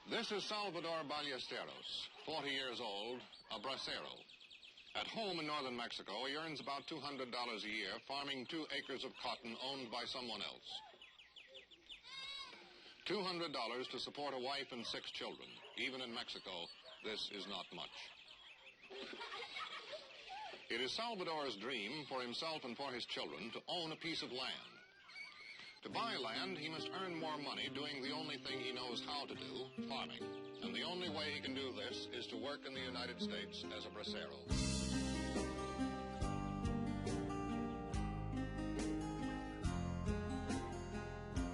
This is Salvador Ballesteros, 40 years old, a bracero. At home in northern Mexico, he earns about $200 a year farming 2 acres of cotton owned by someone else. $200 to support a wife and 6 children. Even in Mexico, this is not much. It is Salvador's dream for himself and for his children to own a piece of land. To buy land, he must earn more money doing the only thing he knows how to do, farming. And the only way he can do this is to work in the United States as a bracero.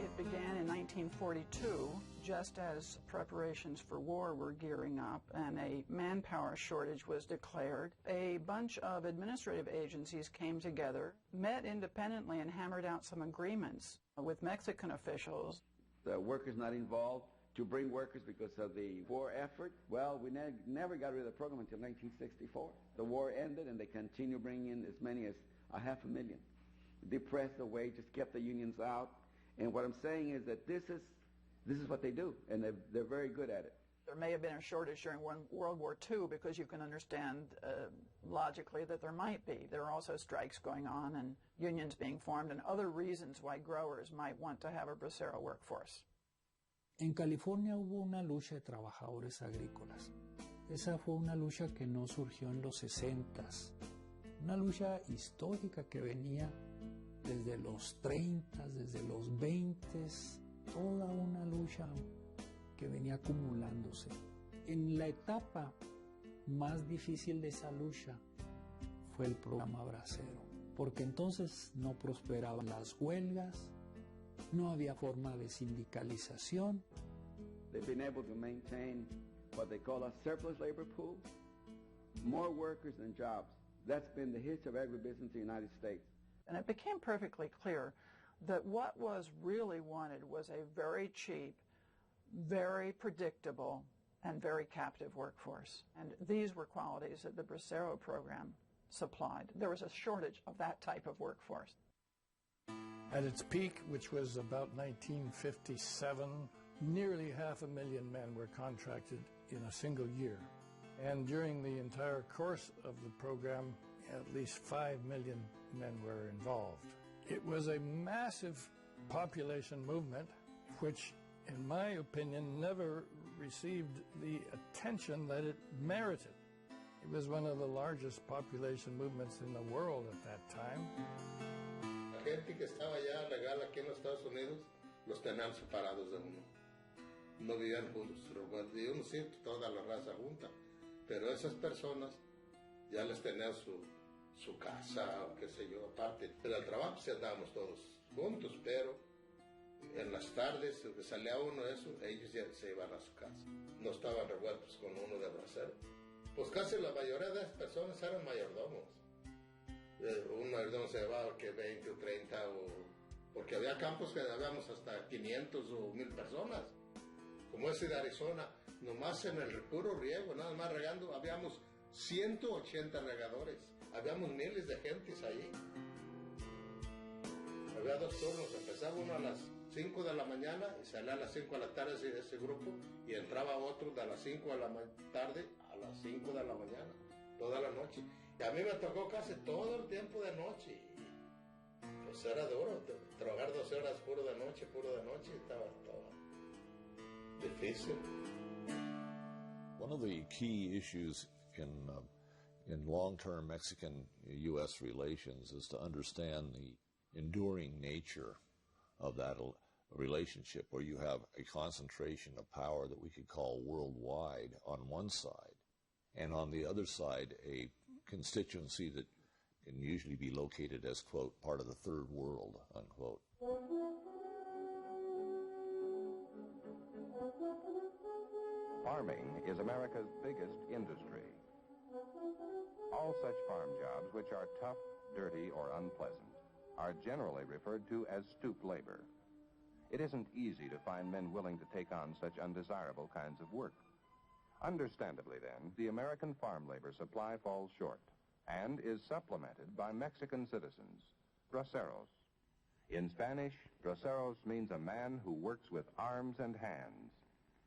It began in 1942, just as preparations for war were gearing up and a manpower shortage was declared. A bunch of administrative agencies came together, met independently, and hammered out some agreements with Mexican officials. The workers not involved, to bring workers because of the war effort. Well, we never got rid of the program until 1964. The war ended and they continued bringing in as many as 500,000. Depressed the wages, kept the unions out. And what I'm saying is that this is what they do, and they're very good at it. There may have been a shortage during World War II because you can understand logically that there might be. There are also strikes going on and unions being formed and other reasons why growers might want to have a bracero workforce. En California hubo una lucha de trabajadores agrícolas. Esa fue una lucha que no surgió en los 60s. Una lucha histórica que venía desde los 30, desde los 20s, toda una lucha que venía acumulándose. En la etapa más difícil de esa lucha fue el programa Bracero, porque entonces no prosperaban las huelgas, no había forma de sindicalización. They've been able to maintain what they call a surplus labor pool, more workers than jobs. That's been the history of agribusiness in the United States. And it became perfectly clear that what was really wanted was a very cheap, very predictable, and very captive workforce. And these were qualities that the Bracero program supplied. There was a shortage of that type of workforce. At its peak, which was about 1957, nearly 500,000 men were contracted in a single year. And during the entire course of the program, at least 5 million men were involved. It was a massive population movement which, in my opinion, never received the attention that it merited. It was one of the largest population movements in the world at that time. La gente que estaba ya legal aquí en los Estados Unidos, los tenían separados de uno. No vivían juntos, y uno sí, toda la raza junta, pero esas personas ya les tenían su casa o qué sé yo, aparte. Pero al trabajo sí andábamos todos juntos, pero en las tardes que salía uno de eso, ellos ya se iban a su casa. No estaban revueltos con uno de bracero. Pues casi la mayoría de las personas eran mayordomos. Un mayordomo se llevaba que 20 o 30, porque había campos que habíamos hasta 500 o 1000 personas. Como ese de Arizona, nomás en el puro riego, nada más regando, habíamos 180 regadores, habíamos miles de gentes ahí. Había 2 turnos, empezaba uno a las 5 de la mañana y salía a las 5 de la tarde ese grupo, y entraba otro de las 5 de la tarde a las 5 de la mañana, toda la noche. Y a mí me tocó casi todo el tiempo de noche. Pues era duro, trabajar 12 horas puro de noche, estaba difícil. One of the key issues in long-term Mexican-U.S. relations is to understand the enduring nature of that relationship, where you have a concentration of power that we could call worldwide on one side, and on the other side a constituency that can usually be located as, quote, part of the third world, unquote. Farming is America's biggest industry. All such farm jobs which are tough, dirty, or unpleasant are generally referred to as stoop labor. It isn't easy to find men willing to take on such undesirable kinds of work. Understandably, then, the American farm labor supply falls short and is supplemented by Mexican citizens, braceros. In Spanish, braceros means a man who works with arms and hands.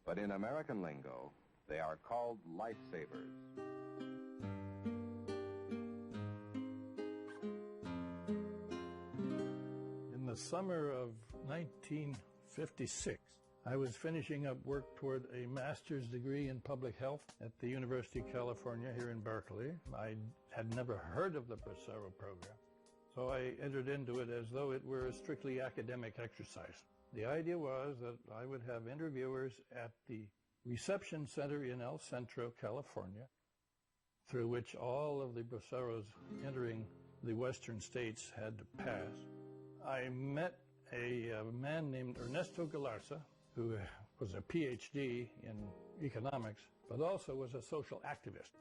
But in American lingo, they are called lifesavers. In the summer of 1956, I was finishing up work toward a master's degree in public health at the University of California here in Berkeley. I had never heard of the Bracero program, so I entered into it as though it were a strictly academic exercise. The idea was that I would have interviewers at the reception center in El Centro, California, through which all of the Braceros entering the western states had to pass. I met a man named Ernesto Galarza, who was a PhD in economics, but also was a social activist.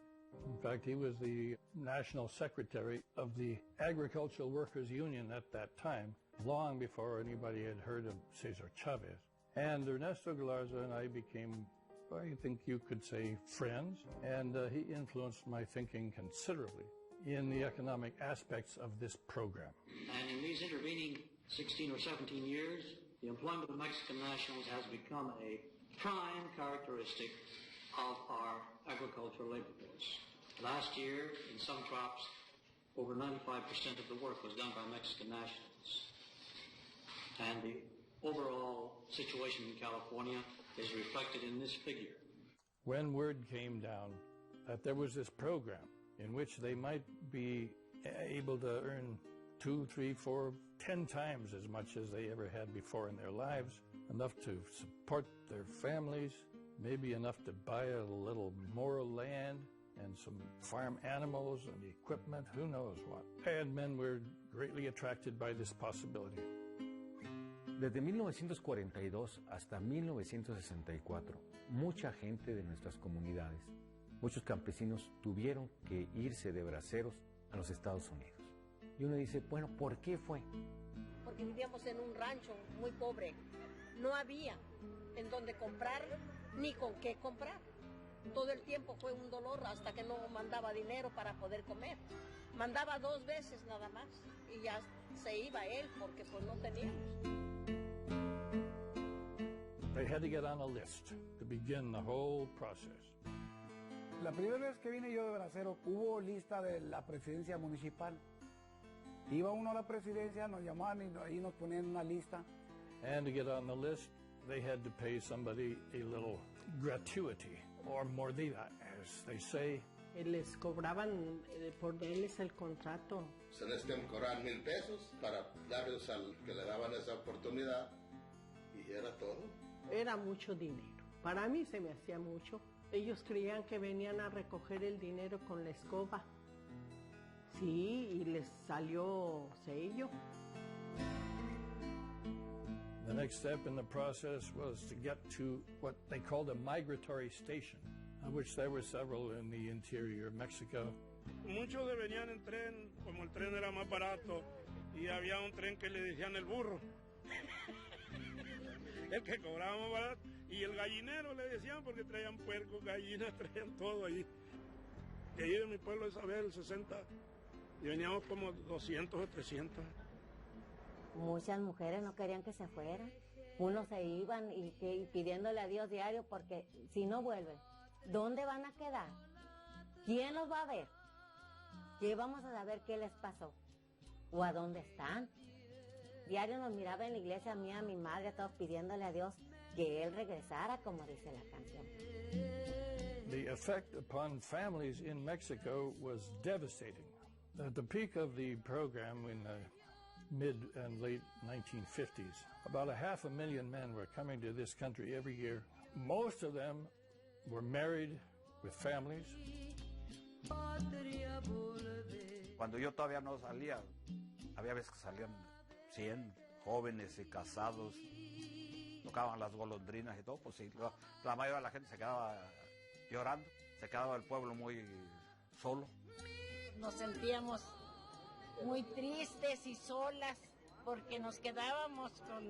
In fact, he was the national secretary of the Agricultural Workers Union at that time, long before anybody had heard of Cesar Chavez. And Ernesto Galarza and I became, I think you could say, friends, and he influenced my thinking considerably in the economic aspects of this program. And in these intervening 16 or 17 years, the employment of Mexican nationals has become a prime characteristic of our agricultural labor force. Last year, in some crops, over 95% of the work was done by Mexican nationals. And the overall situation in California is reflected in this figure. When word came down that there was this program in which they might be able to earn 2, 3, 4, 10 times as much as they ever had before in their lives, enough to support their families, maybe enough to buy a little more land and some farm animals and equipment, who knows what. And men were greatly attracted by this possibility. Desde 1942 hasta 1964, mucha gente de nuestras comunidades, muchos campesinos tuvieron que irse de braceros a los Estados Unidos. Y uno dice, bueno, ¿por qué fue? Porque vivíamos en un rancho muy pobre. No había en donde comprar ni con qué comprar. Todo el tiempo fue un dolor hasta que no mandaba dinero para poder comer. Mandaba 2 veces nada más y ya se iba él porque pues no teníamos. They had to get on a list to begin the whole process. La primera vez que vine yo de bracero, hubo lista de la presidencia municipal. Iba uno a la presidencia, nos llamaban y ahí nos ponían una lista. And to get on the list, they had to pay somebody a little gratuity, or mordida, as they say. Les cobraban por darles el contrato. Se necesitan cobrar $1,000 para darles al que le daban esa oportunidad y era todo. Era mucho dinero. Para mí se me hacía mucho. Ellos creían que venían a recoger el dinero con la escoba. Sí, y les salió sello. The next step in the process was to get to what they called a migratory station, of which there were several in the interior of Mexico. Muchos venían en tren, como el tren era más barato, y había un tren que le decían el burro. El que cobraba más barato, y el gallinero le decían porque traían puercos, gallinas, traían todo ahí. Y ahí en mi pueblo de Isabel, 60, y veníamos como 200 o 300. Muchas mujeres no querían que se fueran. Unos se iban y pidiéndole a Dios diario porque si no vuelven, ¿dónde van a quedar? ¿Quién los va a ver? ¿Qué vamos a saber qué les pasó? ¿O a dónde están? Diario nos miraba en la iglesia a mí, a mi madre, a todos pidiéndole a Dios que Él regresara, como dice la canción. The effect upon families in Mexico was devastating. At the peak of the program in the mid and late 1950s, about 500,000 men were coming to this country every year. Most of them were married with families. Cuando yo todavía no salía, había veces que salían 100 jóvenes y casados, tocaban las golondrinas y todo, pues sí, la mayoría de la gente se quedaba llorando, se quedaba el pueblo muy solo. Nos sentíamos muy tristes y solas porque nos quedábamos con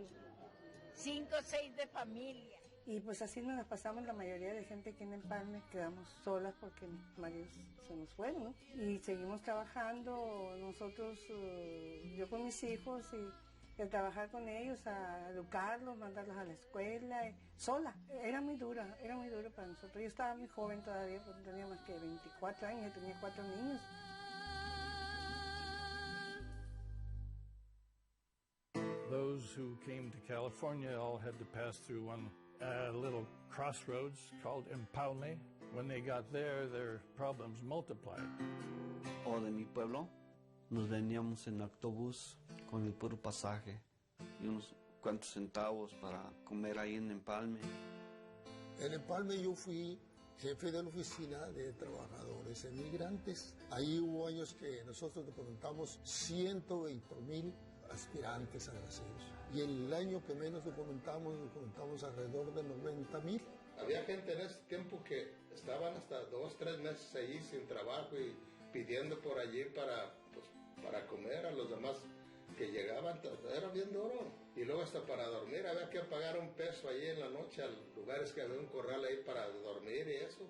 5 o 6 de familia. Y pues así nos la pasamos la mayoría de gente aquí en Empalme, quedamos solas porque mis maridos se nos fueron, ¿no? Y seguimos trabajando nosotros, yo con mis hijos El trabajar con ellos, a educarlos, mandarlos a la escuela, sola. Era muy duro para nosotros. Yo estaba muy joven todavía, porque tenía más que 24 años, y tenía 4 niños. Those who came to California all had to pass through one little crossroads called Empalme. When they got there, their problems multiplied. O de mi pueblo, nos veníamos en autobús con el puro pasaje y unos cuantos centavos para comer ahí en Empalme. En Empalme yo fui jefe de la oficina de trabajadores emigrantes. Ahí hubo años que nosotros documentamos 120,000 aspirantes a graseros. Y el año que menos documentamos alrededor de 90,000. Había gente en ese tiempo que estaban hasta 2, 3 meses allí sin trabajo y pidiendo por allí para comer. A los demás que llegaban, era bien duro. Y luego hasta para dormir había que pagar $1 allí en la noche a lugares que había un corral ahí para dormir y eso.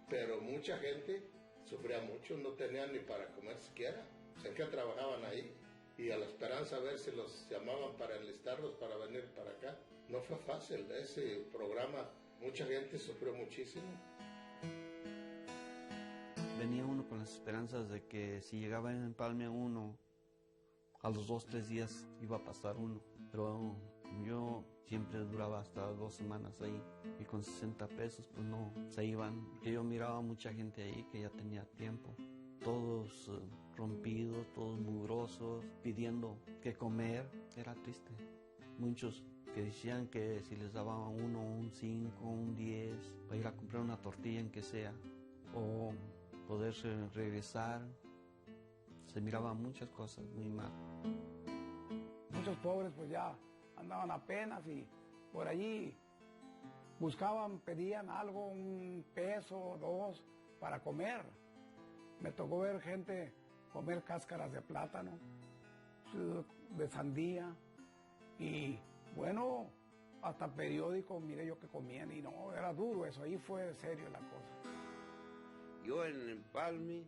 Pero mucha gente sufría mucho, no tenían ni para comer siquiera. ¿En qué trabajaban ahí? Y a la esperanza a ver si los llamaban para enlistarlos para venir para acá. No fue fácil, ese programa, mucha gente sufrió muchísimo. Venía uno con las esperanzas de que si llegaba en Empalme uno, a los 2, 3 días iba a pasar uno. Pero yo siempre duraba hasta 2 semanas ahí y con 60 pesos pues no se iban. Que yo miraba a mucha gente ahí que ya tenía tiempo, todos rompidos, todos mugrosos, pidiendo que comer. Era triste. Muchos que decían que si les daban uno, un 5, un 10, para ir a comprar una tortilla en que sea, o poderse regresar. Se miraban muchas cosas muy mal. Muchos pobres pues ya andaban apenas y por allí buscaban, pedían algo, $1, $2 para comer. Me tocó ver gente comer cáscaras de plátano, de sandía y bueno, hasta periódicos, mire yo que comían y no, era duro eso, ahí fue serio la cosa. Yo en Empalme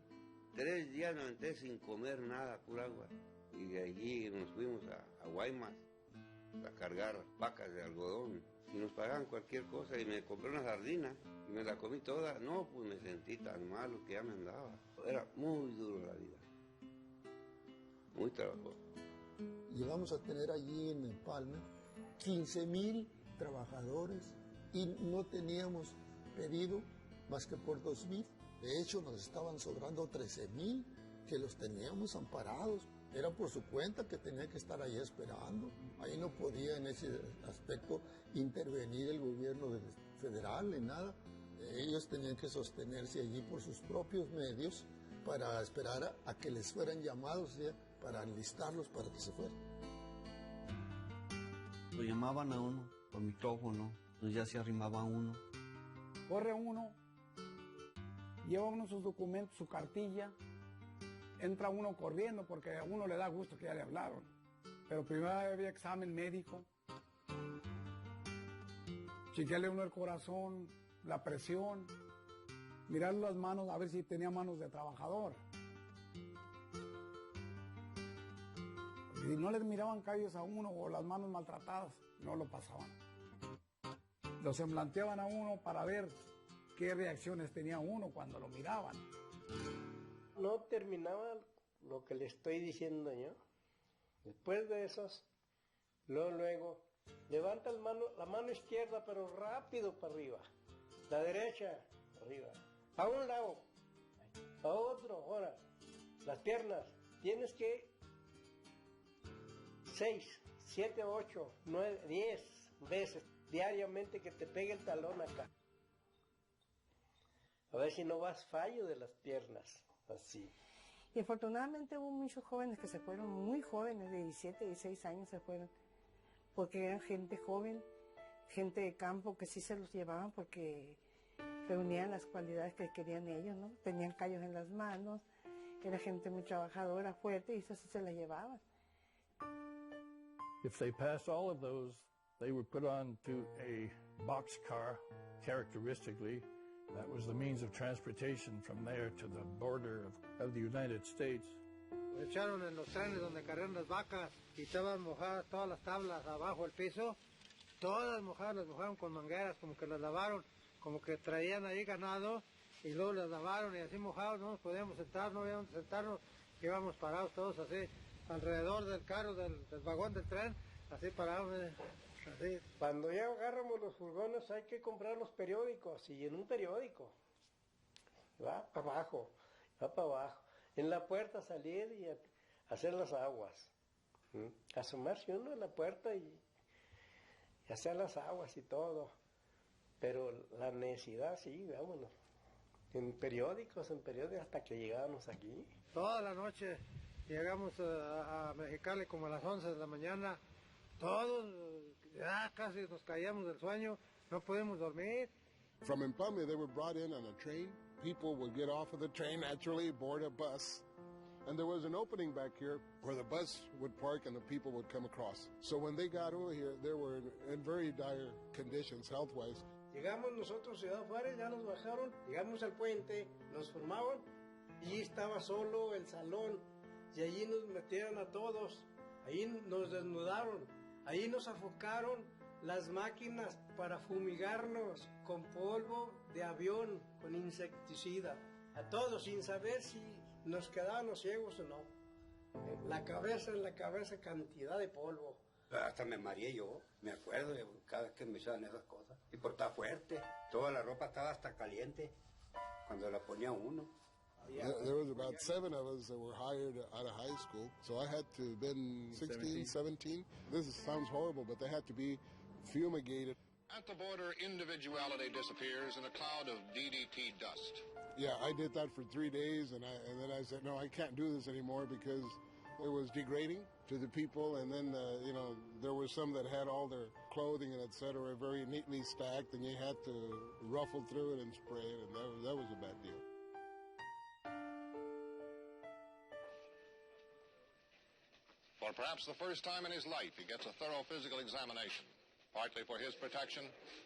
3 días me aventé sin comer nada, pura agua. Y de allí nos fuimos a Guaymas a cargar vacas de algodón. Y nos pagaban cualquier cosa y me compré una sardina y me la comí toda. No, pues me sentí tan malo que ya me andaba. Era muy duro la vida. Muy trabajoso. Llegamos a tener allí en Empalme 15,000 trabajadores y no teníamos pedido más que por 2,000. De hecho, nos estaban sobrando 13,000 que los teníamos amparados. Era por su cuenta que tenía que estar ahí esperando. Ahí no podía en ese aspecto intervenir el gobierno federal ni nada. Ellos tenían que sostenerse allí por sus propios medios para esperar a que les fueran llamados, ¿sí?, para enlistarlos para que se fueran. Lo llamaban a uno por micrófono, pues ya se arrimaba uno. Corre uno, lleva uno sus documentos, su cartilla, entra uno corriendo porque a uno le da gusto que ya le hablaron. Pero primero había examen médico, chequearle uno el corazón, la presión, mirar las manos a ver si tenía manos de trabajador. Si no les miraban callos a uno o las manos maltratadas, no lo pasaban. Lo semblanteaban a uno para ver qué reacciones tenía uno cuando lo miraban. No terminaba lo que le estoy diciendo yo. Después de esos, luego, levanta la mano izquierda, pero rápido para arriba. La derecha, arriba. A un lado, a otro, ahora. Las piernas, tienes que 6, 7, 8, 9, 10 veces diariamente que te pegue el talón acá. A ver si no vas fallo de las piernas, así. Y afortunadamente hubo muchos jóvenes que se fueron, muy jóvenes, de 17, 16 años se fueron, porque eran gente joven, gente de campo que sí se los llevaban porque reunían las cualidades que querían ellos, ¿no? Tenían callos en las manos, era gente muy trabajadora, fuerte, y eso sí se la llevaban. If they passed all of those, they were put on to a boxcar, characteristically. That was the means of transportation from there to the border of the United States. echaron en los trenes donde cargan las vacas y estaban mojadas todas las tablas abajo del piso, todas mojadas, las mojaron con mangueras, como que las lavaron, como que traían ahí ganado y luego las lavaron y así mojados no nos podíamos sentar, no habíamos sentarnos, íbamos parados todos así, alrededor del carro, del vagón del tren, así parados, así. Cuando ya agarramos los furgones hay que comprar los periódicos y en un periódico, va para abajo, en la puerta salir y hacer las aguas, asomarse uno en la puerta y hacer las aguas y todo, pero la necesidad sí, vámonos. En periódicos, hasta que llegábamos aquí. Toda la noche llegamos a Mexicali como a las 11 de la mañana. Todos ya casi nos caíamos del sueño, no podíamos dormir. From Empalme, they were brought in on a train. People would get off of the train, naturally, board a bus. And there was an opening back here where the bus would park and the people would come across. So when they got over here, they were in very dire conditions, health-wise. Llegamos nosotros, Ciudad Juárez, ya nos bajaron, llegamos al puente, nos formaban, y estaba solo el salón, y allí nos metieron a todos, ahí nos desnudaron, ahí nos afocaron las máquinas para fumigarnos con polvo de avión, con insecticida, a todos, sin saber si nos quedábamos ciegos o no. En la cabeza, cantidad de polvo. Hasta me mareé yo, me acuerdo de cada vez que me echaban esas cosas. Y por estar fuerte, toda la ropa estaba hasta caliente cuando la ponía uno. There was about 7 of us that were hired out of high school, so I had to have been 16, 17. Sounds horrible, but they had to be fumigated. At the border, individuality disappears in a cloud of DDT dust. Yeah, I did that for 3 days, and then I said, no, I can't do this anymore because it was degrading to the people. And then, there were some that had all their clothing and et cetera very neatly stacked, and you had to ruffle through it and spray it, and that was a bad deal. For perhaps the first time in his life, he gets a thorough physical examination, partly for his protection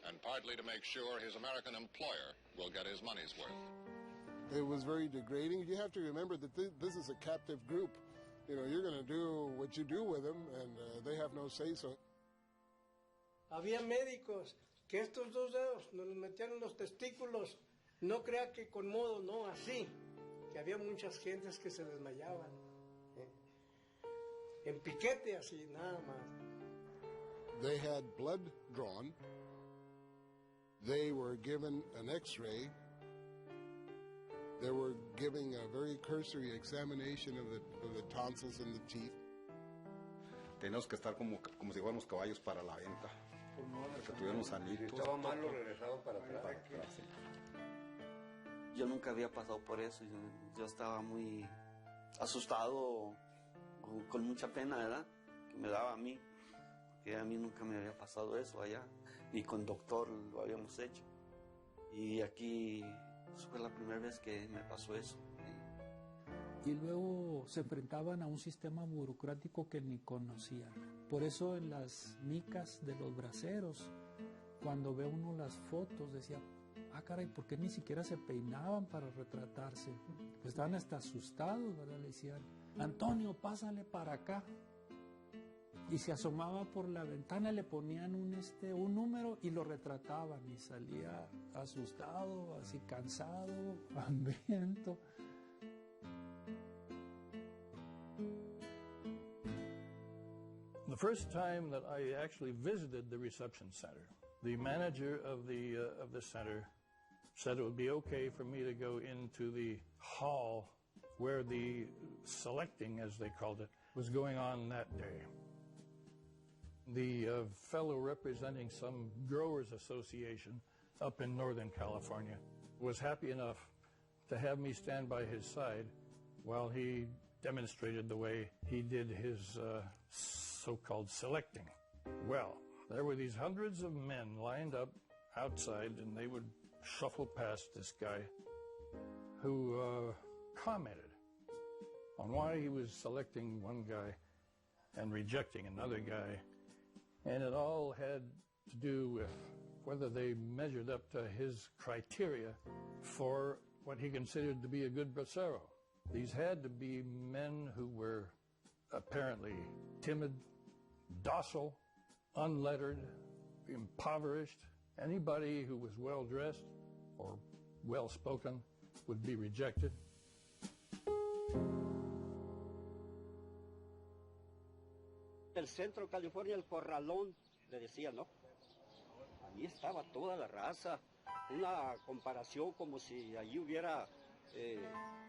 and partly to make sure his American employer will get his money's worth. It was very degrading. You have to remember that this is a captive group. You're going to do what you do with them, and they have no say-so. Había médicos que estos 2 dedos nos los metían en los testículos. No crea que con modo, no, así. Que había muchas gentes que se desmayaban. En piquete así, nada más. They had blood drawn. They were given an X-ray. They were giving a very cursory examination of the tonsils and the teeth. Teníamos que estar como si fuéramos caballos para la venta. Porque tuviéramos alitos. Estaba malo, regresado para atrás. Yo nunca había pasado por eso. Yo estaba muy asustado, con mucha pena, ¿verdad? Que me daba a mí. Que a mí nunca me había pasado eso allá. Ni con doctor lo habíamos hecho. Y aquí fue la primera vez que me pasó eso. Y luego se enfrentaban a un sistema burocrático que ni conocían. Por eso en las micas de los braceros, cuando ve uno las fotos, decía, caray, ¿por qué ni siquiera se peinaban para retratarse? Estaban hasta asustados, ¿verdad? Le decían, Antonio, pásale para acá. Y se asomaba por la ventana, le ponían un número y lo retrataban. Y salía asustado, así cansado, hambriento. The first time that I actually visited the reception center, the manager of the center said it would be okay for me to go into the hall where the selecting, as they called it, was going on that day. The fellow representing some growers association up in Northern California was happy enough to have me stand by his side while he demonstrated the way he did his so-called selecting. Well, there were these hundreds of men lined up outside, and they would shuffle past this guy who commented on why he was selecting one guy and rejecting another guy. And it all had to do with whether they measured up to his criteria for what he considered to be a good bracero. These had to be men who were apparently timid, docile, unlettered, impoverished. Anybody who was well-dressed or well-spoken would be rejected. El centro de California, el Corralón, le decía, ¿no? Allí estaba toda la raza. Una comparación como si allí hubiera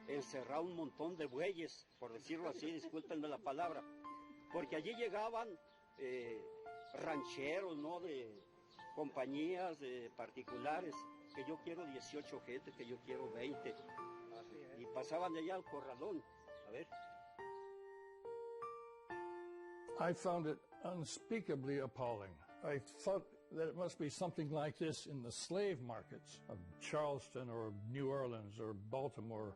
encerrado un montón de bueyes, por decirlo así, discúlpenme la palabra. Porque allí llegaban rancheros, ¿no? De compañías particulares, que yo quiero 18 gente, que yo quiero 20. Y pasaban de allá al Corralón. A ver. I found it unspeakably appalling. I thought that it must be something like this in the slave markets of Charleston or New Orleans or Baltimore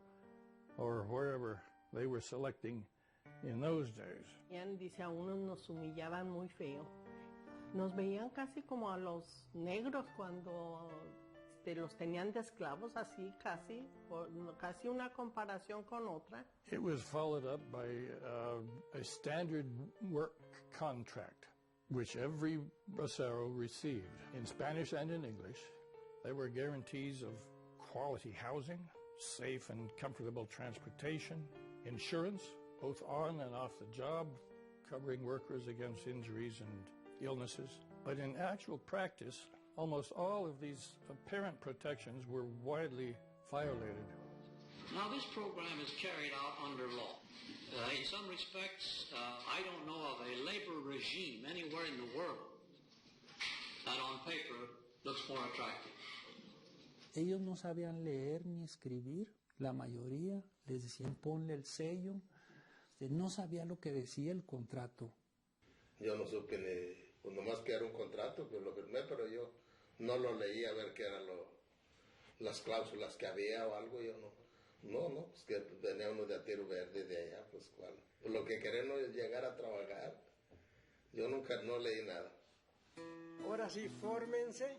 or wherever they were selecting in those days. Dice, a unos nos humillaban muy feo. Nos veían casi como a los negros cuando los tenían de esclavos, así casi una comparación con otra. It was followed up by a standard work contract, which every bracero received in Spanish and in English. There were guarantees of quality housing, safe and comfortable transportation, insurance, both on and off the job, covering workers against injuries and illnesses. But in actual practice, almost all of these apparent protections were widely violated. Now, this program is carried out under law. In some respects, I don't know of a labor regime anywhere in the world that on paper looks more attractive. Ellos no sabían leer ni escribir, la mayoría les decían ponle el sello, no sabía lo que decía el contrato. Yo no supe ni, pues nomás que era un contrato, pues lo firmé, pero yo no lo leí a ver qué eran las cláusulas que había o algo, yo no, pues que venía uno de a tiro verde de allá, pues cuál. Pues lo que queremos es llegar a trabajar, yo nunca no leí nada. Ahora sí, fórmense,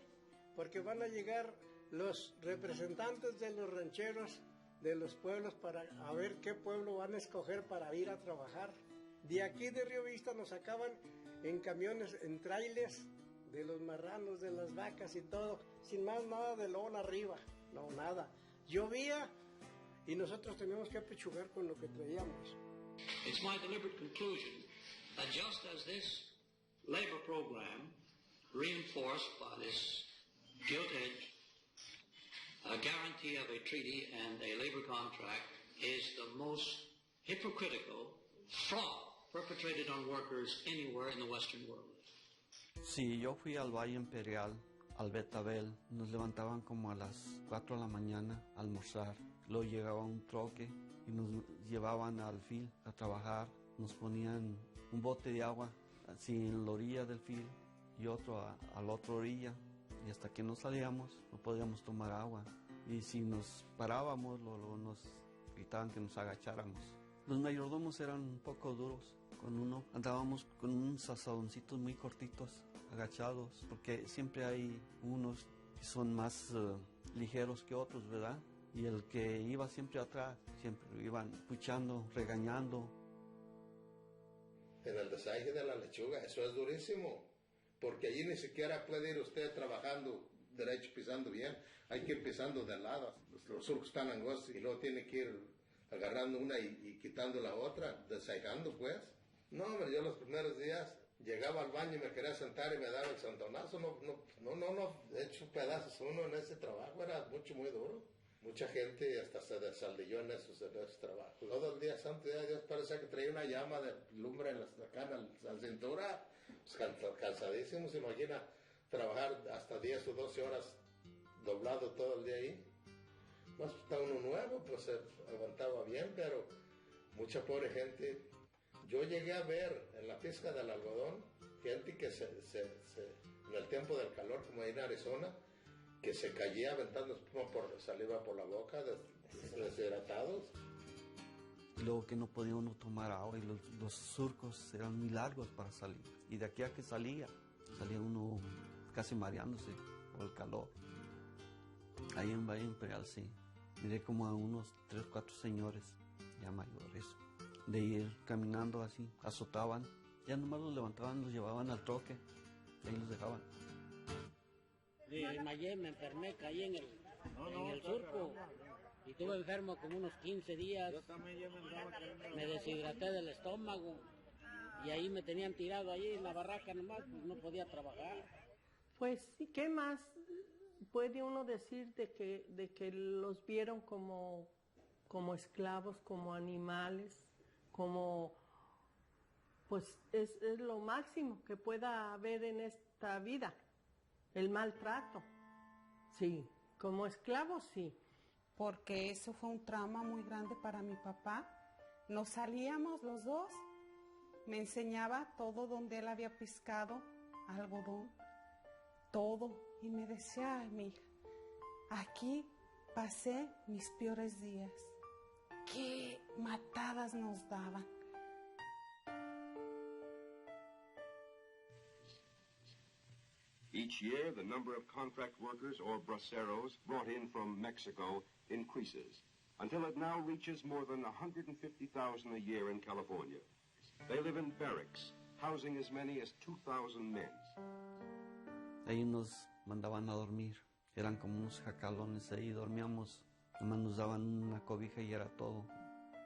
porque van a llegar los representantes de los rancheros de los pueblos para a ver qué pueblo van a escoger para ir a trabajar. De aquí de Río Vista nos sacaban en camiones, en trailers, de los marranos, de las vacas y todo, sin más nada de lona arriba, no, nada. Llovía y nosotros teníamos que apechugar con lo que traíamos. It's my deliberate conclusion that just as this labor program, reinforced by this gilt-edged guarantee of a treaty and a labor contract, is the most hypocritical fraud perpetrated on workers anywhere in the Western world. Sí, yo fui al Valle Imperial, al Betabel. Nos levantaban como a las 4 de la mañana a almorzar. Luego llegaba un troque y nos llevaban al fil a trabajar. Nos ponían un bote de agua así en la orilla del fil y otro a la otra orilla. Y hasta que no salíamos no podíamos tomar agua. Y si nos parábamos, luego nos gritaban que nos agacháramos. Los mayordomos eran un poco duros con uno. Andábamos con unos asadoncitos muy cortitos, agachados, porque siempre hay unos que son más ligeros que otros, ¿verdad? Y el que iba siempre atrás, siempre lo iban puchando, regañando. En el desaje de la lechuga, eso es durísimo, porque allí ni siquiera puede ir usted trabajando derecho, pisando bien, hay que ir pisando de lado. Los surcos están angostos y luego tiene que ir agarrando una y quitando la otra, desajando pues. No, hombre, yo los primeros días llegaba al baño y me quería sentar y me daba el santonazo, no, he hecho pedazos uno en ese trabajo, era muy duro. Mucha gente hasta se desaldilló en esos trabajos. Todo el día santo, ya Dios parecía que traía una llama de lumbre acá en la cintura, pues cansadísimo, se imagina trabajar hasta 10 o 12 horas doblado todo el día ahí. Más está uno nuevo, pues se aguantaba bien, pero mucha pobre gente. Yo llegué a ver en la pizca del algodón gente que en el tiempo del calor, como ahí en Arizona, que se caía aventando espuma saliva por la boca, deshidratados. Y luego que no podía uno tomar agua y los surcos eran muy largos para salir. Y de aquí a que salía uno casi mareándose por el calor. Ahí en Valle Imperial, sí. Miré como a unos 3 o 4 señores ya mayores, de ir caminando así, azotaban, ya nomás los levantaban, los llevaban al troque, y ahí los dejaban. Desmayé, me enfermé, caí en el surco y estuve enfermo como unos 15 días. Me deshidraté del estómago y ahí me tenían tirado ahí en la barraca nomás, pues no podía trabajar. Pues sí, ¿qué más puede uno decir de que los vieron como esclavos, como animales, como, pues es lo máximo que pueda haber en esta vida? El maltrato, sí, como esclavos, sí. Porque eso fue un trauma muy grande para mi papá. Nos salíamos los dos, me enseñaba todo donde él había pescado, algodón, todo. Y me decía, ay, mi hija, aquí pasé mis peores días. Qué matadas nos daban. Each year, the number of contract workers or braceros brought in from Mexico increases, until it now reaches more than 150,000 a year in California. They live in barracks, housing as many as 2,000 men. Ahí nos mandaban a dormir, eran como unos jacalones, ahí dormíamos, nomás nos daban una cobija y era todo.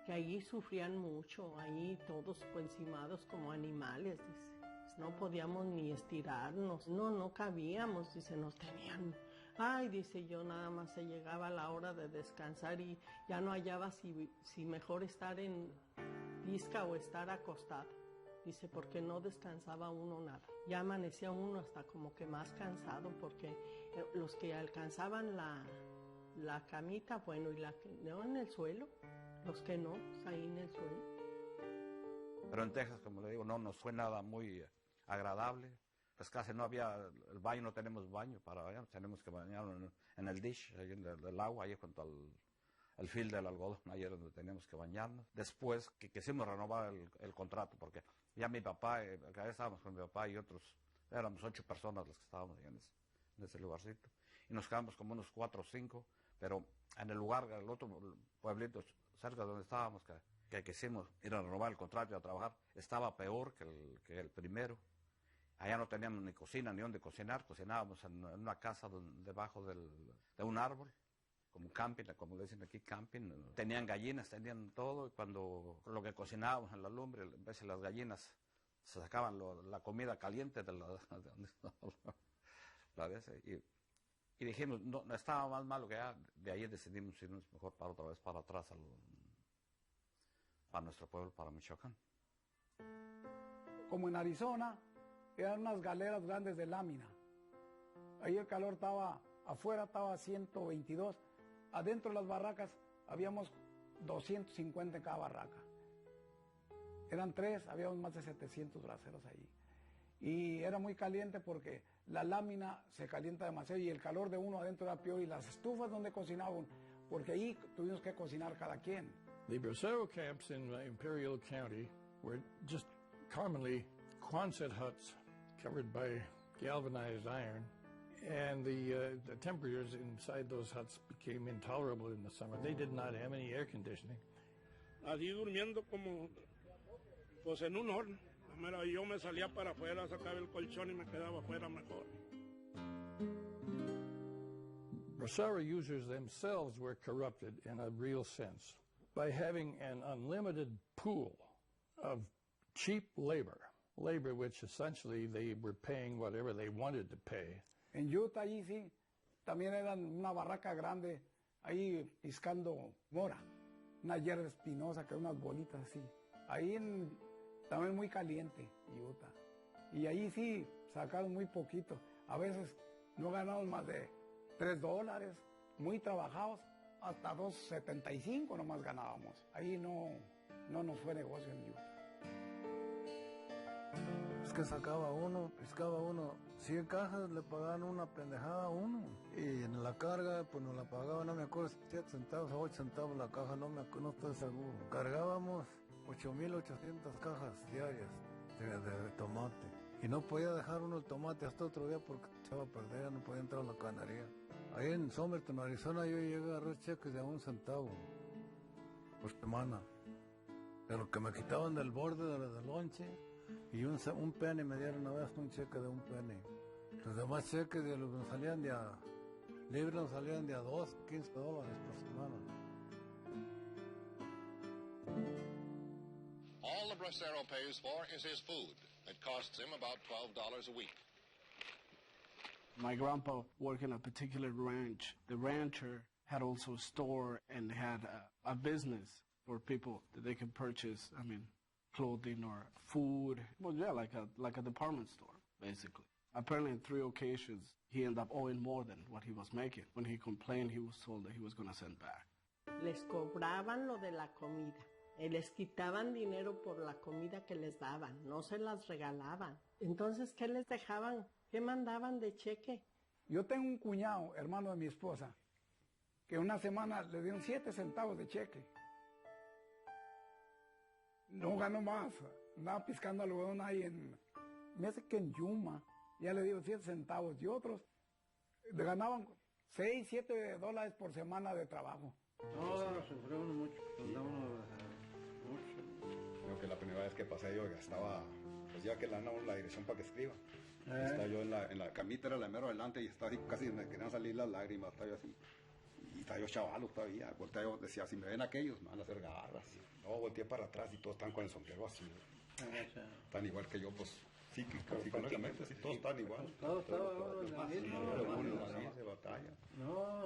Que allí sufrían mucho, ahí todos encimados como animales, dice. No podíamos ni estirarnos, no cabíamos, dice, nos tenían. Ay, dice, yo nada más se llegaba a la hora de descansar y ya no hallaba si mejor estar en pisca o estar acostado. Dice, porque no descansaba uno nada. Ya amanecía uno hasta como que más cansado, porque los que alcanzaban la camita, bueno, y no en el suelo, los que no, pues ahí en el suelo. Pero en Texas, como le digo, no nos fue nada muy agradable. Pues casi no había el baño, no tenemos baño para bañar, tenemos que bañarnos en el dish, ahí en el agua, ahí junto al fil del algodón, ahí es donde teníamos que bañarnos. Después que quisimos renovar el contrato, porque ya mi papá, acá estábamos con mi papá y otros, éramos 8 personas las que estábamos en ese lugarcito, y nos quedamos como unos 4 o 5, pero en el lugar, el otro pueblito cerca de donde estábamos, que quisimos ir a renovar el contrato y a trabajar, estaba peor que el primero. Allá no teníamos ni cocina, ni donde cocinar, cocinábamos en una casa debajo de un árbol, como camping, como le dicen aquí, camping. Tenían gallinas, tenían todo, y cuando lo que cocinábamos en la lumbre, a veces las gallinas se sacaban la comida caliente de y dijimos, no estaba más malo que ya, de ahí decidimos irnos mejor otra vez para atrás para nuestro pueblo, para Michoacán. Como en Arizona, eran unas galeras grandes de lámina. Ahí el calor estaba, afuera estaba 122, adentro de las barracas habíamos 250 en cada barraca. Eran 3, habíamos más de 700 braceros ahí. Y era muy caliente porque la lámina se calienta demasiado y el calor de uno adentro era peor, y las estufas donde cocinaban, porque ahí tuvimos que cocinar cada quien. The bracero camps in Imperial County were just commonly Quonset huts covered by galvanized iron, and the temperatures inside those huts became intolerable in the summer. They did not have any air conditioning. Así durmiendo como, pues en un horno. Yo me salía para afuera, sacaba el colchón y me quedaba afuera mejor. Bracero users themselves were corrupted in a real sense by having an unlimited pool of cheap labor which essentially they were paying whatever they wanted to pay. En Utah allí sí, también eran una barraca grande, ahí piscando mora, una hierba espinosa que unas bolitas así. Ahí también muy caliente, Utah. Y ahí sí sacaron muy poquito. A veces no ganamos más de $3, muy trabajados, hasta $2.75 nomás ganábamos. Ahí no nos fue negocio en Utah. Es que pescaba uno 100 cajas, le pagaban una pendejada a uno. Y en la carga, pues nos la pagaban, no me acuerdo, 7 centavos o 8 centavos la caja, no estoy seguro. Cargábamos 8,800 cajas diarias de tomate. Y no podía dejar uno el tomate hasta otro día porque se echaba a perder, no podía entrar a la canaría. Ahí en Somerton, Arizona, yo llegué a agarrar cheques de $1 por semana. que me quitaban del borde del lonche y un penny me dieron una vez un cheque de un penny. Los demás cheques de los que nos salían de a libres nos salían de a $2, $15 por semana. All the bracero pays for is his food. It costs him about $12 a week. My grandpa worked in a particular ranch. The rancher had also a store and had a business for people that they could purchase, clothing or food. Well, yeah, like a department store, basically. Apparently, on 3 occasions, he ended up owing more than what he was making. When he complained, he was told that he was going to send back. Les cobraban lo de la comida. Les quitaban dinero por la comida que les daban. No se las regalaban. Entonces, ¿qué les dejaban? ¿Qué mandaban de cheque? Yo tengo un cuñado, hermano de mi esposa, que una semana le dieron 7 centavos de cheque. No ganó más. Andaba piscando algodón ahí me hace que en Yuma. Ya le dio 7 centavos. Y otros ganaban $6, $7 por semana de trabajo. No, sufrió uno mucho. Creo que la primera vez que pasé yo estaba, pues ya que le dan a uno la dirección para que escriba. Estaba yo en la camita, era la mero adelante y estaba así, casi me querían salir las lágrimas, estaba yo así. Y estaba yo chavalo todavía, volteé yo, decía, si me ven aquellos, me van a hacer garras. No, volteé para atrás y todos están con el sombrero así. Están igual que yo, pues, psicológicamente, sí, todos están igual. Todos en la misma. Se batalla. No,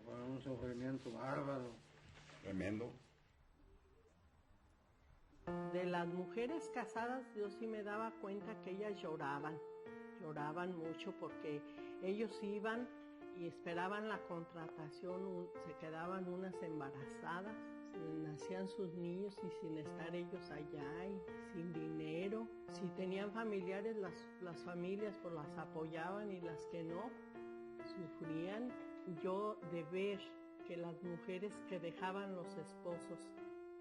fue un sufrimiento bárbaro. Tremendo. De las mujeres casadas, yo sí me daba cuenta que ellas lloraban mucho porque ellos iban y esperaban la contratación, se quedaban unas embarazadas, nacían sus niños y sin estar ellos allá y sin dinero. Si tenían familiares, las familias pues las apoyaban y las que no, sufrían. Yo de ver que las mujeres que dejaban los esposos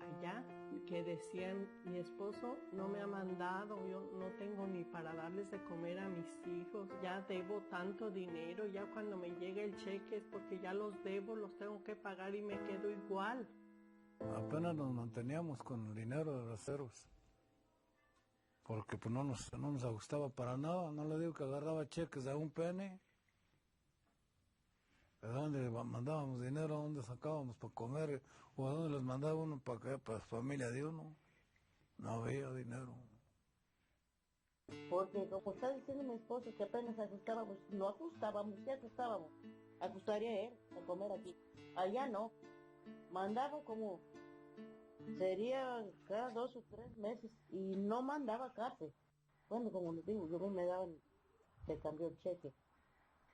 allá, que decían, mi esposo no me ha mandado, yo no tengo ni para darles de comer a mis hijos, ya debo tanto dinero, ya cuando me llega el cheque es porque ya los debo, los tengo que pagar y me quedo igual. Apenas nos manteníamos con el dinero de los ceros, porque pues no nos ajustaba para nada. No le digo que agarraba cheques de un penny. ¿De dónde mandábamos dinero? ¿A dónde sacábamos para comer? ¿O a dónde les mandaba uno para la familia de uno? No había dinero. Porque como está diciendo mi esposo que apenas ajustábamos, no ajustábamos, sí ajustábamos. Ajustaría él a comer aquí. Allá no. Mandaba como, sería cada 2 o 3 meses y no mandaba café. Bueno, como les digo, yo me daban, se cambió el cheque.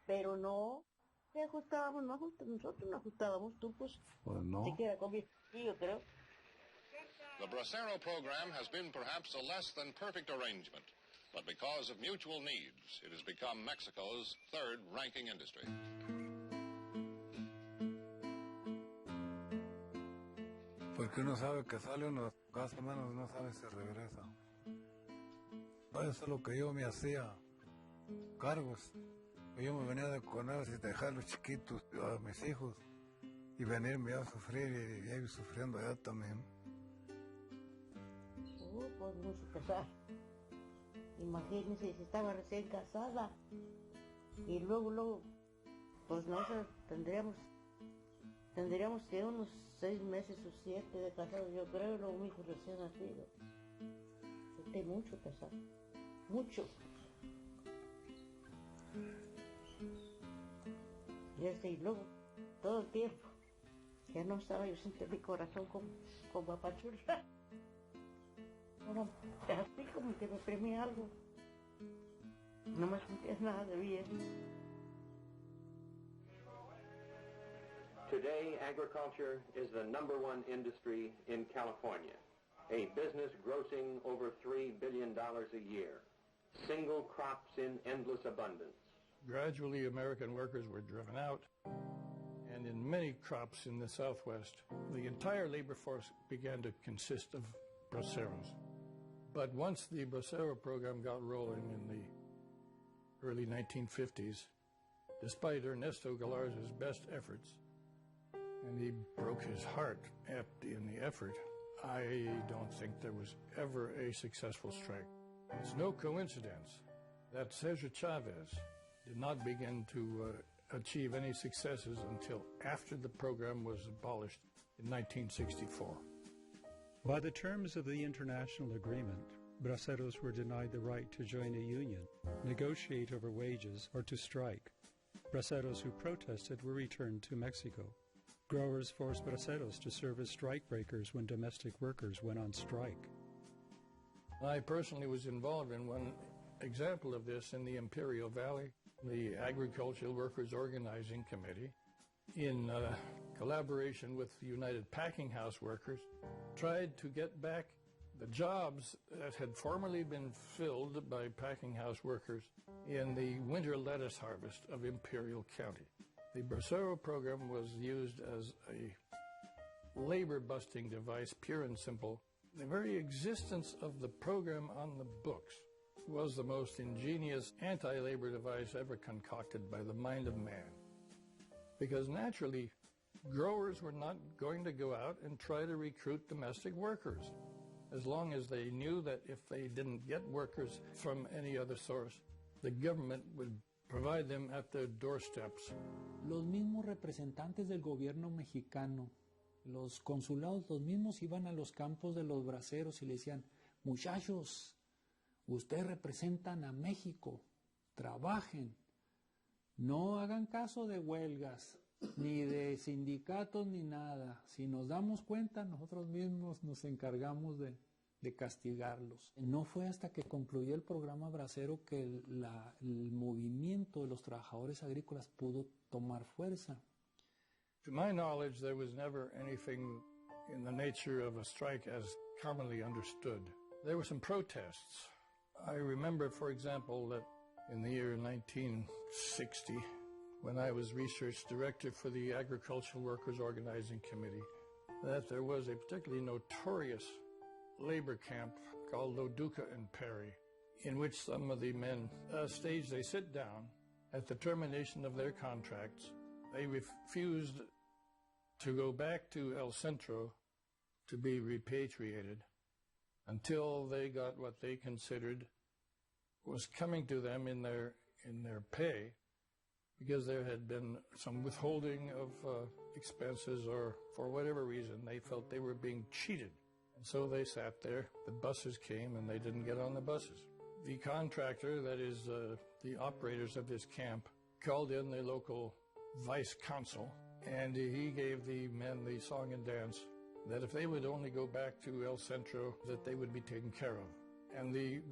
Pero no, que ajustábamos, nosotros no ajustábamos, tú pues no. Siquiera comí, yo creo. The Bracero program has been perhaps a less than perfect arrangement, but because of mutual needs, it has become Mexico's third-ranking industry. Porque uno sabe que sale uno de casa, menos no sabe si regresa. Eso es lo que yo me hacía, cargos. Yo me venía de comer y dejar a los chiquitos, a mis hijos, y venirme a sufrir y ir sufriendo allá también. Pues mucho pesar. Imagínense si estaba recién casada y luego, pues no sé, tendríamos que unos 6 meses o 7 de casados, yo creo, luego mi hijo recién nacido. Sentí mucho pesar, mucho. Y luego, todo el tiempo, ya no estaba, yo sentí mi corazón como apachurra. Bueno, así como que me premié algo. No me sentía nada de bien. Today, agriculture is the #1 industry in California, a business grossing over $3 billion a year, single crops in endless abundance. Gradually, American workers were driven out, and in many crops in the Southwest, the entire labor force began to consist of braceros. But once the bracero program got rolling in the early 1950s, despite Ernesto Galarza's best efforts, and he broke his heart in the effort, I don't think there was ever a successful strike. It's no coincidence that Cesar Chavez did not begin to achieve any successes until after the program was abolished in 1964. By the terms of the international agreement, braceros were denied the right to join a union, negotiate over wages, or to strike. Braceros who protested were returned to Mexico. Growers forced braceros to serve as strikebreakers when domestic workers went on strike. I personally was involved in one example of this in the Imperial Valley. The Agricultural Workers Organizing Committee, in collaboration with the United Packing House Workers, tried to get back the jobs that had formerly been filled by packing house workers in the winter lettuce harvest of Imperial County. The Bracero program was used as a labor-busting device, pure and simple. The very existence of the program on the books was the most ingenious anti-labor device ever concocted by the mind of man. Because naturally, growers were not going to go out and try to recruit domestic workers, as long as they knew that if they didn't get workers from any other source, the government would provide them at their doorsteps. Los mismos representantes del gobierno mexicano, los consulados, los mismos iban a los campos de los braceros y le decían, muchachos, ustedes representan a México, trabajen, no hagan caso de huelgas, ni de sindicatos, ni nada. Si nos damos cuenta, nosotros mismos nos encargamos de castigarlos. No fue hasta que concluyó el programa Bracero que el movimiento de los trabajadores agrícolas pudo tomar fuerza. To my knowledge, there was never anything in the nature of a strike as commonly understood. There were some protests. I remember, for example, that in the year 1960, when I was research director for the Agricultural Workers Organizing Committee, that there was a particularly notorious labor camp called Loduca and Perry, in which some of the men staged a sit-down at the termination of their contracts. They refused to go back to El Centro to be repatriated until they got what they considered was coming to them in their pay, because there had been some withholding of expenses, or for whatever reason they felt they were being cheated. And so they sat there, the buses came, and they didn't get on the buses. The contractor, that is the operators of this camp, called in the local vice consul, and he gave the men the song and dance that if they would only go back to El Centro, that they would be taken care of. And the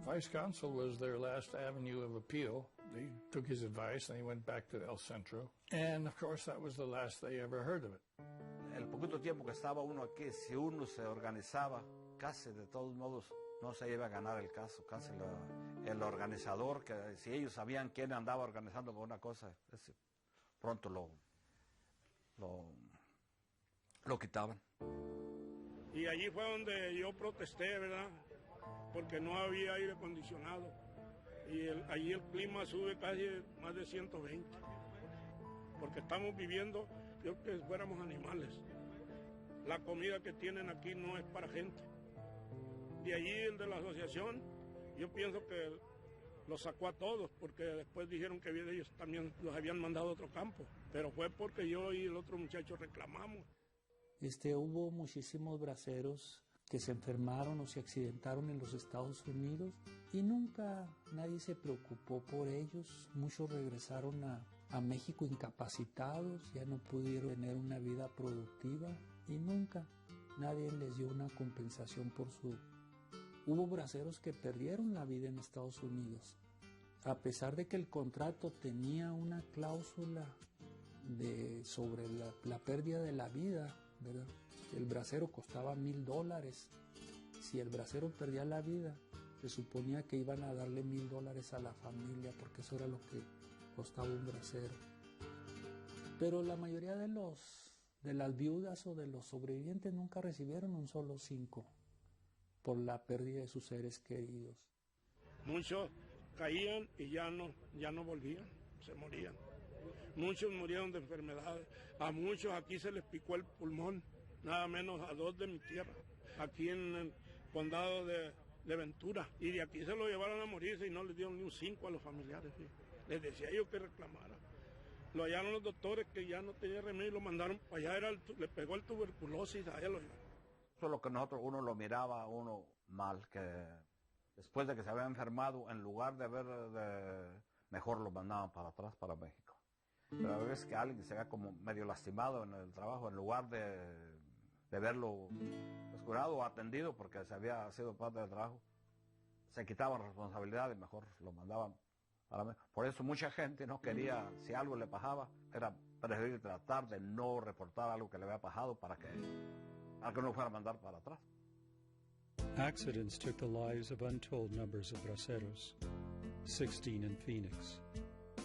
vice consul was their last avenue of appeal. They took his advice and they went back to El Centro. And of course, that was the last they ever heard of it. El poquito tiempo que estaba uno aquí, si uno se organizaba, casi de todos modos no se iba a ganar el caso. Casi el organizador, que si ellos sabían quién andaba organizando por una cosa, pronto lo quitaban. Y allí fue donde yo protesté, ¿verdad? Porque no había aire acondicionado. Y allí el clima sube casi más de 120. Porque estamos viviendo, yo creo que fuéramos animales. La comida que tienen aquí no es para gente. De allí el de la asociación, yo pienso que los sacó a todos, porque después dijeron que ellos también los habían mandado a otro campo. Pero fue porque yo y el otro muchacho reclamamos. Hubo muchísimos braceros que se enfermaron o se accidentaron en los Estados Unidos y nunca nadie se preocupó por ellos. Muchos regresaron a México incapacitados, ya no pudieron tener una vida productiva y nunca nadie les dio una compensación por su... Hubo braceros que perdieron la vida en Estados Unidos, a pesar de que el contrato tenía una cláusula sobre la pérdida de la vida, ¿verdad? El bracero costaba $1,000. Si el bracero perdía la vida, se suponía que iban a darle $1,000 a la familia, porque eso era lo que costaba un bracero. Pero la mayoría de las viudas o de los sobrevivientes nunca recibieron un solo 5 por la pérdida de sus seres queridos. Muchos caían y ya no volvían, se morían. Muchos murieron de enfermedades. A muchos aquí se les picó el pulmón, nada menos a 2 de mi tierra. aquí en el condado de Ventura, y de aquí se lo llevaron a morirse y no les dieron ni un 5 a los familiares. ¿Sí? Les decía yo que reclamara. Lo hallaron los doctores que ya no tenía remedio y lo mandaron para allá, le pegó el tuberculosis, allá lo llevaron. Eso es lo que uno lo miraba uno mal, que después de que se había enfermado, en lugar mejor lo mandaban para atrás, para México. Pero a veces que alguien se vea como medio lastimado en el trabajo, en lugar de verlo curado o atendido porque se había sido parte del trabajo, se quitaban responsabilidad y mejor lo mandaban para México. Por eso mucha gente no quería, si algo le pasaba, era preferir tratar de no reportar algo que le había pasado para que no fuera a mandar para atrás. Accidents took the lives of untold numbers of braceros, 16 in Phoenix.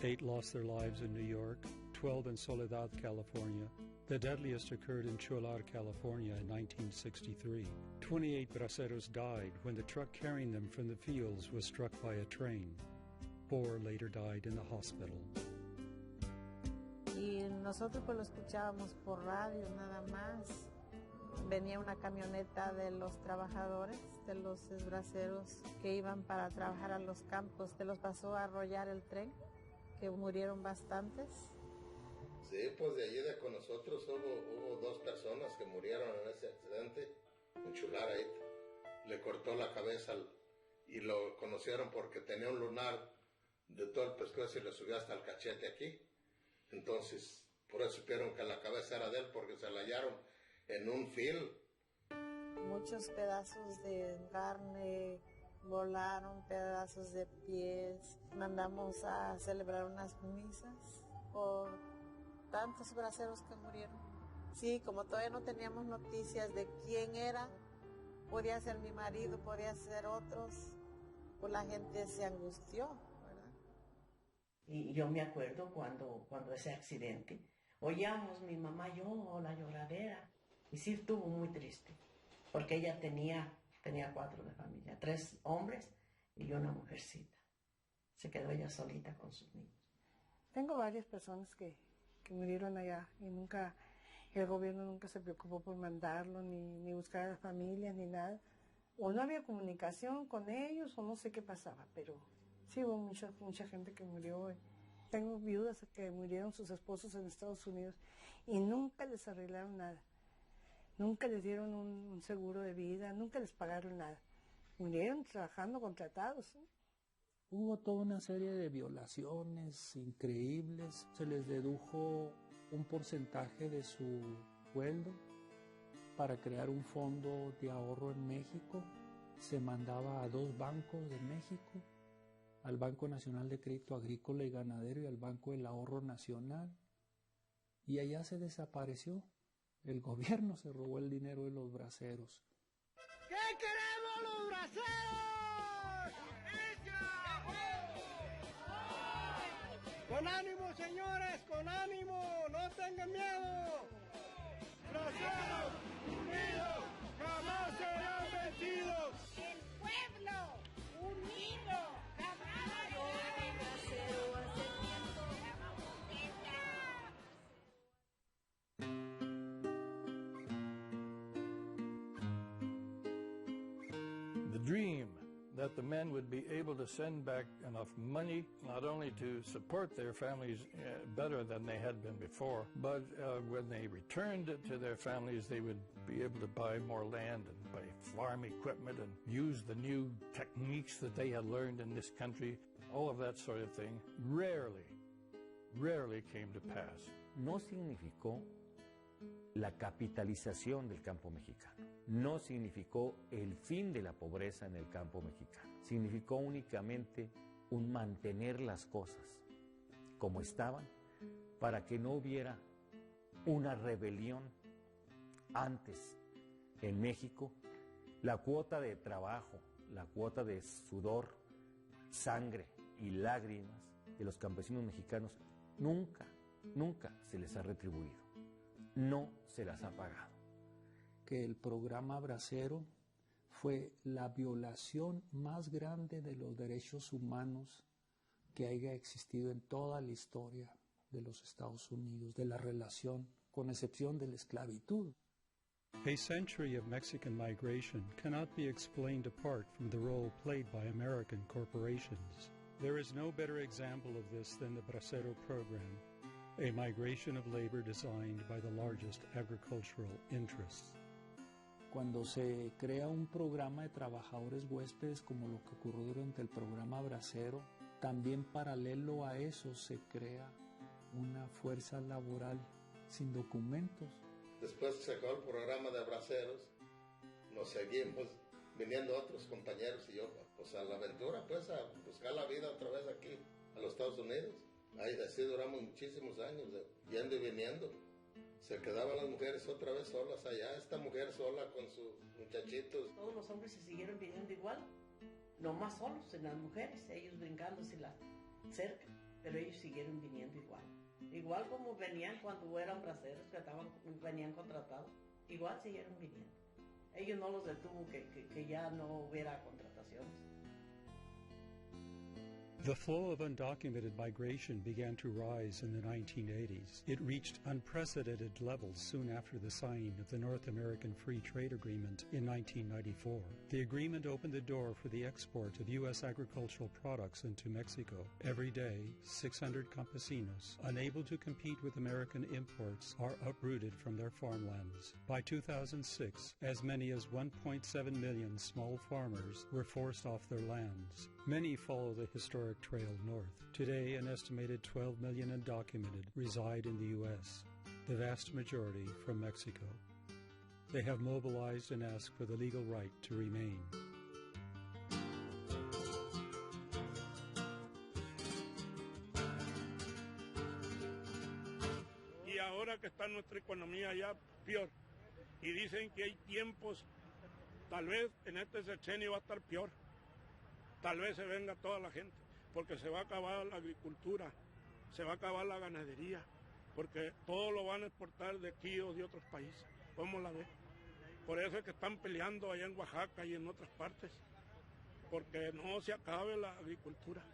8 lost their lives in New York, 12 in Soledad, California. The deadliest occurred in Cholar, California in 1963. 28 braceros died when the truck carrying them from the fields was struck by a train. 4 later died in the hospital. Y nosotros pues lo escuchábamos por radio nada más. Venía una camioneta de los trabajadores, de los braceros que iban para trabajar a los campos. Se los pasó a arrollar el tren, que murieron bastantes. Sí, pues de allí con nosotros hubo 2 personas que murieron en ese accidente. En Chular ahí le cortó la cabeza y lo conocieron porque tenía un lunar de todo el pescuezo y le subió hasta el cachete aquí. Entonces, por eso supieron que la cabeza era de él, porque se la hallaron en un fil. Muchos pedazos de carne volaron, pedazos de pies. Mandamos a celebrar unas misas por tantos braceros que murieron. Sí, como todavía no teníamos noticias de quién era, podía ser mi marido, podía ser otros, pues la gente se angustió, ¿verdad? Y yo me acuerdo cuando ese accidente, oíamos mi mamá y yo la lloradera, y sí estuvo muy triste, porque ella tenía 4 de familia, 3 hombres y una mujercita. Se quedó ella solita con sus niños. Tengo varias personas que murieron allá y el gobierno nunca se preocupó por mandarlo, ni buscar a las familias, ni nada. O no había comunicación con ellos, o no sé qué pasaba, pero sí hubo mucha gente que murió. Tengo viudas que murieron sus esposos en Estados Unidos y nunca les arreglaron nada. Nunca les dieron un seguro de vida, nunca les pagaron nada. Murieron trabajando contratados. Hubo toda una serie de violaciones increíbles. Se les dedujo un porcentaje de su sueldo para crear un fondo de ahorro en México. Se mandaba a 2 bancos de México, al Banco Nacional de Crédito Agrícola y Ganadero y al Banco del Ahorro Nacional. Y allá se desapareció. El gobierno se robó el dinero de los braceros. ¿Qué queremos los braceros? Con ánimo, señores, con ánimo, no tengan miedo. Braceros unidos jamás serán vencidos. El pueblo unido jamás será vencido. The dream that the men would be able to send back enough money, not only to support their families better than they had been before, but when they returned to their families, they would be able to buy more land and buy farm equipment and use the new techniques that they had learned in this country. All of that sort of thing rarely came to pass. No significó la capitalización del campo mexicano. No significó el fin de la pobreza en el campo mexicano. Significó únicamente un mantener las cosas como estaban para que no hubiera una rebelión. Antes, en México, la cuota de trabajo, la cuota de sudor, sangre y lágrimas de los campesinos mexicanos nunca se les ha retribuido. No se las ha pagado. Que el programa Bracero fue la violación más grande de los derechos humanos que haya existido en toda la historia de los Estados Unidos, de la relación, con excepción de la esclavitud. A century of Mexican migration cannot be explained apart from the role played by American corporations. There is no better example of this than the Bracero program, a migration of labor designed by the largest agricultural interests. Cuando se crea un programa de trabajadores huéspedes como lo que ocurrió durante el programa Bracero, también paralelo a eso se crea una fuerza laboral sin documentos. Después que se acabó el programa de Braceros, nos seguimos viniendo otros compañeros y yo pues a la aventura, pues a buscar la vida otra vez aquí, a los Estados Unidos. Ahí así duramos muchísimos años, yendo y viniendo. Se quedaban las mujeres otra vez solas allá, esta mujer sola con sus muchachitos. Todos los hombres se siguieron viniendo igual, no más solos en las mujeres, ellos brincándose la cerca, pero ellos siguieron viniendo igual. Igual como venían cuando eran braceros, que venían contratados, igual siguieron viniendo. Ellos no los detuvo que ya no hubiera contrataciones. The flow of undocumented migration began to rise in the 1980s. It reached unprecedented levels soon after the signing of the North American Free Trade Agreement in 1994. The agreement opened the door for the export of U.S. agricultural products into Mexico. Every day, 600 campesinos, unable to compete with American imports, are uprooted from their farmlands. By 2006, as many as 1.7 million small farmers were forced off their lands. Many follow the historic trail north. Today, an estimated 12 million undocumented reside in the U.S., the vast majority from Mexico. They have mobilized and asked for the legal right to remain. Y ahora que está nuestra economía ya peor, y dicen que hay tiempos, tal vez en este sexenio va a estar peor. Tal vez se venga toda la gente, porque se va a acabar la agricultura, se va a acabar la ganadería, porque todo lo van a exportar de aquí o de otros países. ¿Cómo la ve? Por eso es que están peleando allá en Oaxaca y en otras partes, porque no se acabe la agricultura.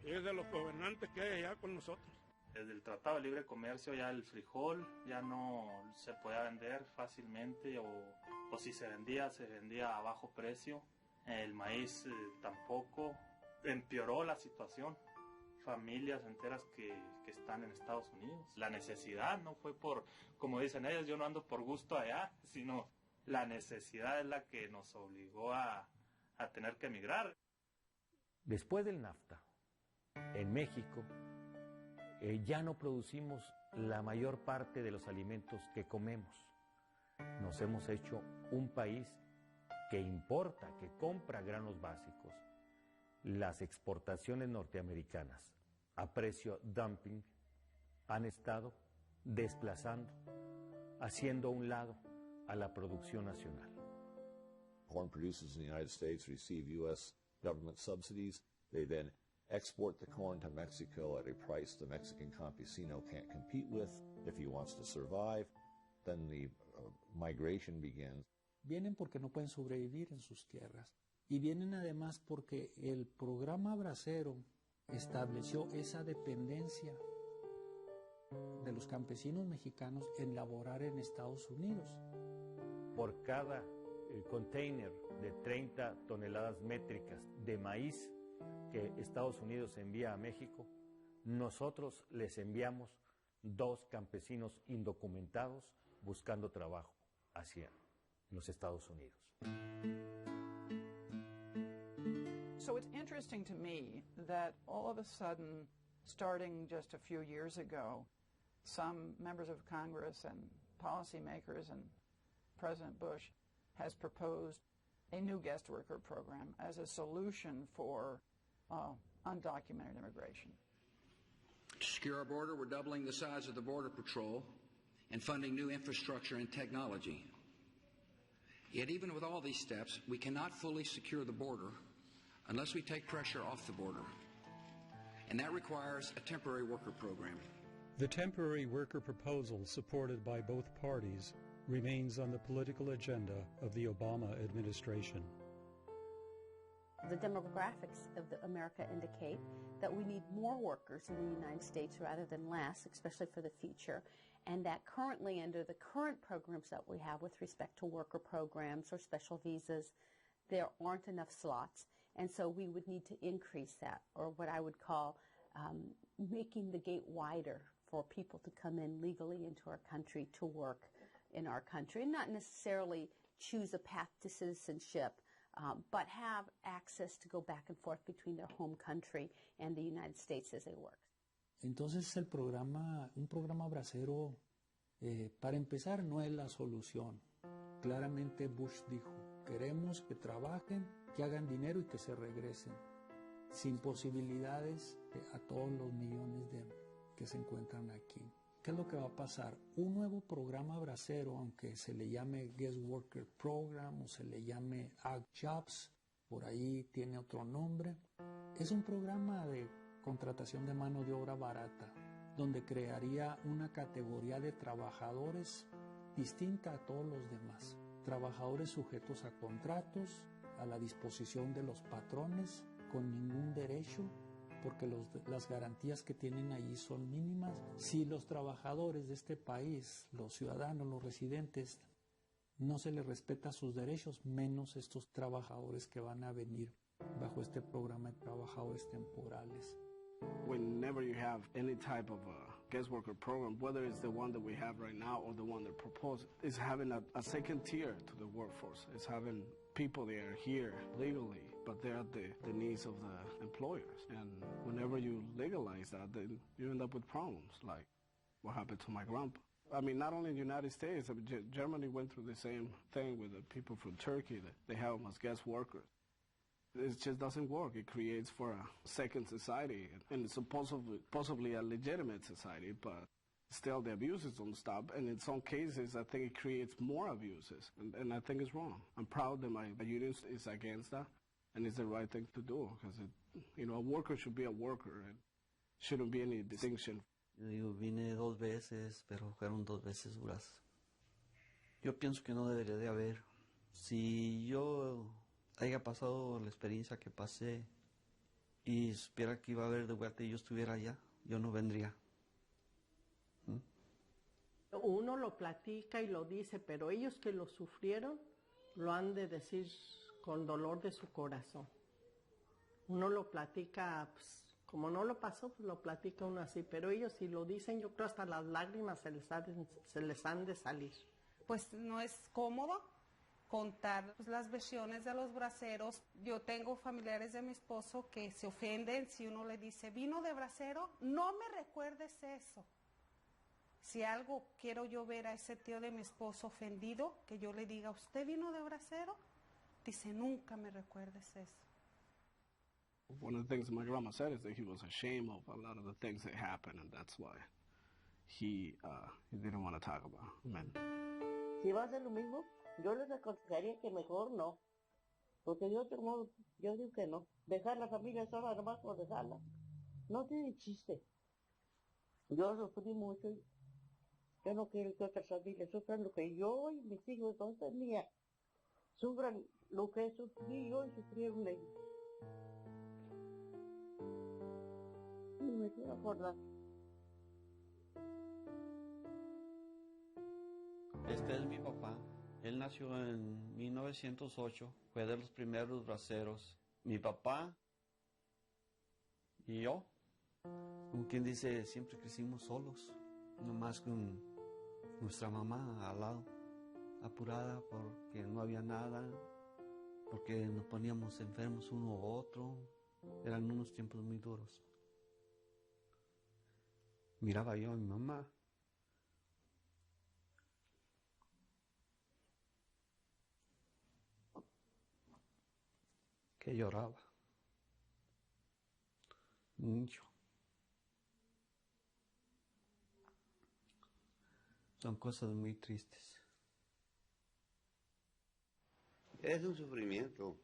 Es de los gobernantes que hay allá con nosotros. Desde el Tratado de Libre Comercio ya el frijol ya no se podía vender fácilmente o si se vendía a bajo precio. El maíz tampoco. Empeoró la situación. Familias enteras que están en Estados Unidos. La necesidad no fue por, como dicen ellas, yo no ando por gusto allá, sino la necesidad es la que nos obligó a tener que emigrar. Después del NAFTA, en México, ya no producimos la mayor parte de los alimentos que comemos. Nos hemos hecho un país que importa, que compra granos básicos. Las exportaciones norteamericanas a precio dumping han estado desplazando, haciendo a un lado a la producción nacional. Corn producers in the United States receive U.S. government subsidies. They then export the corn to Mexico at a price the Mexican campesino can't compete with if he wants to survive. Then the migration begins. Vienen porque no pueden sobrevivir en sus tierras. Y vienen además porque el programa Bracero estableció esa dependencia de los campesinos mexicanos en laborar en Estados Unidos. Por cada container de 30 toneladas métricas de maíz que Estados Unidos envía a México, nosotros les enviamos 2 campesinos indocumentados buscando trabajo hacia los Estados Unidos. So it's interesting to me that all of a sudden, starting just a few years ago, some members of Congress and policymakers and President Bush has proposed a new guest worker program as a solution for undocumented immigration. To secure our border, we're doubling the size of the Border Patrol and funding new infrastructure and technology. Yet even with all these steps, we cannot fully secure the border unless we take pressure off the border. And that requires a temporary worker program. The temporary worker proposal, supported by both parties, remains on the political agenda of the Obama administration. The demographics of America indicate that we need more workers in the United States rather than less, especially for the future. and that currently under the current programs that we have with respect to worker programs or special visas, there aren't enough slots, and so we would need to increase that, or what I would call making the gate wider for people to come in legally into our country to work in our country, and not necessarily choose a path to citizenship, but have access to go back and forth between their home country and the United States as they work. Entonces un programa bracero, para empezar, no es la solución. Claramente Bush dijo, queremos que trabajen, que hagan dinero y que se regresen, sin posibilidades a todos los millones que se encuentran aquí. ¿Qué es lo que va a pasar? Un nuevo programa bracero, aunque se le llame Guest Worker Program o se le llame Ag Jobs, por ahí tiene otro nombre, es un programa de contratación de mano de obra barata, donde crearía una categoría de trabajadores distinta a todos los demás. Trabajadores sujetos a contratos, a la disposición de los patrones, con ningún derecho, porque las garantías que tienen allí son mínimas. Si los trabajadores de este país, los ciudadanos, los residentes, no se les respeta sus derechos, menos estos trabajadores que van a venir bajo este programa de trabajadores temporales. Whenever you have any type of a guest worker program, whether it's the one that we have right now or the one they're proposed, is having a second tier to the workforce. It's having people that are here legally, but they're at the needs of the employers. And whenever you legalize that, then you end up with problems, like what happened to my grandpa. I mean, not only in the United States, Germany went through the same thing with the people from Turkey, that they have them as guest workers. It just doesn't work. It creates for a second society, and it's possibly a legitimate society, but still the abuses don't stop, and in some cases I think it creates more abuses, and I think it's wrong. I'm proud that my union is against that, and it's the right thing to do, because a worker should be a worker, and shouldn't be any distinction. Yo vine 2 veces, pero fueron 2 veces duras. Yo pienso que no debería de haber. Si yo haya pasado la experiencia que pasé y supiera que iba a haber de vuelta y yo estuviera allá, yo no vendría. Uno lo platica y lo dice, pero ellos que lo sufrieron lo han de decir con dolor de su corazón. Uno lo platica, pues, como no lo pasó, pues lo platica uno así, pero ellos si lo dicen, yo creo hasta las lágrimas se les han de salir. Pues no es cómodo contar las versiones de los braceros. Yo tengo familiares de mi esposo que se ofenden si uno le dice, vino de bracero, no me recuerdes eso. Si algo quiero yo ver a ese tío de mi esposo ofendido, que yo le diga, ¿usted vino de bracero? Dice, nunca me recuerdes eso. One of the things my grandma said is that he was ashamed of a lot of the things that happened, and that's why he didn't want to talk about it. Si va a hacer lo mismo, yo les aconsejaría que mejor no, porque de otro modo, yo digo que no. Dejar la familia sola nomás por dejarla, no tiene chiste. Yo sufrí mucho y yo no quiero que otras familias sufran lo que yo y mis hijos, entonces mía, sufran lo que sufrí yo y sufrieron ellos. Y me quiero acordar. Este es mi papá. Él nació en 1908, fue de los primeros braceros. Mi papá y yo, como quien dice, siempre crecimos solos, nomás con nuestra mamá al lado, apurada porque no había nada, porque nos poníamos enfermos uno u otro. Eran unos tiempos muy duros. Miraba yo a mi mamá. Que lloraba mucho. Son cosas muy tristes. Es un sufrimiento.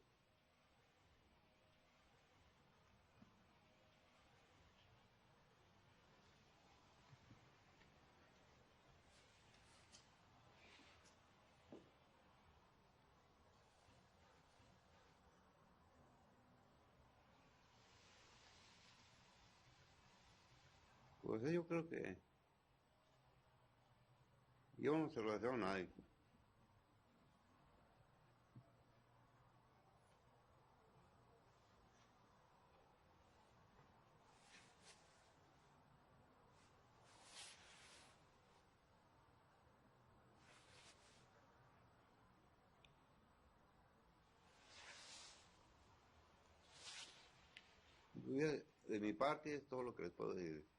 Pues yo creo que Yo no se lo deseo a nadie. De mi parte es todo lo que les puedo decir.